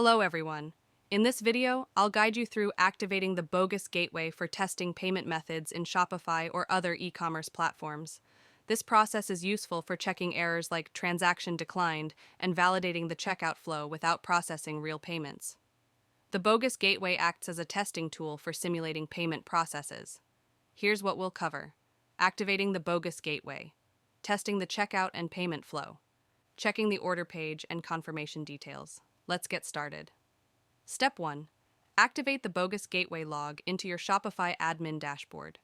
Hello everyone. In this video, I'll guide you through activating the bogus gateway for testing payment methods in Shopify or other e-commerce platforms. This process is useful for checking errors like transaction declined and validating the checkout flow without processing real payments. The bogus gateway acts as a testing tool for simulating payment processes. Here's what we'll cover. Activating the bogus gateway. Testing the checkout and payment flow. Checking the order page and confirmation details. Let's get started. Step 1. Activate the bogus gateway log into your Shopify admin dashboard.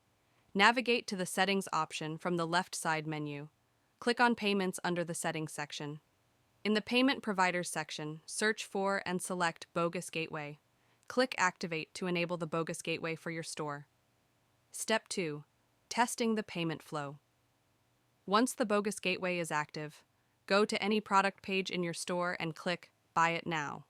Navigate to the Settings option from the left side menu. Click on Payments under the Settings section. In the Payment Providers section, search for and select Bogus Gateway. Click Activate to enable the bogus gateway for your store. Step 2. Testing the payment flow. Once the bogus gateway is active, go to any product page in your store and click Buy It Now.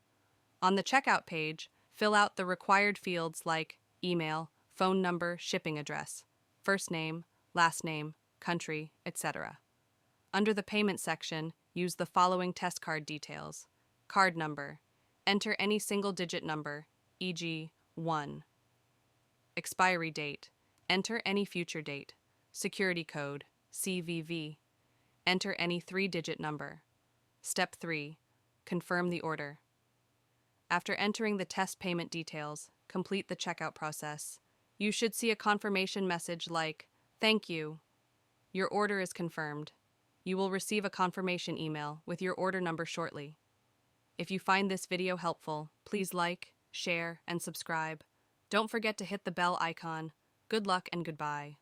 On the checkout page, fill out the required fields like email, phone number, shipping address, first name, last name, country, etc. Under the payment section, use the following test card details. Card number. Enter any single-digit number, e.g., 1. Expiry date. Enter any future date. Security code, CVV. Enter any 3-digit number. Step 3. Confirm the order. After entering the test payment details, complete the checkout process. You should see a confirmation message like, "Thank you. Your order is confirmed." You will receive a confirmation email with your order number shortly. If you find this video helpful, please like, share, and subscribe. Don't forget to hit the bell icon. Good luck and goodbye.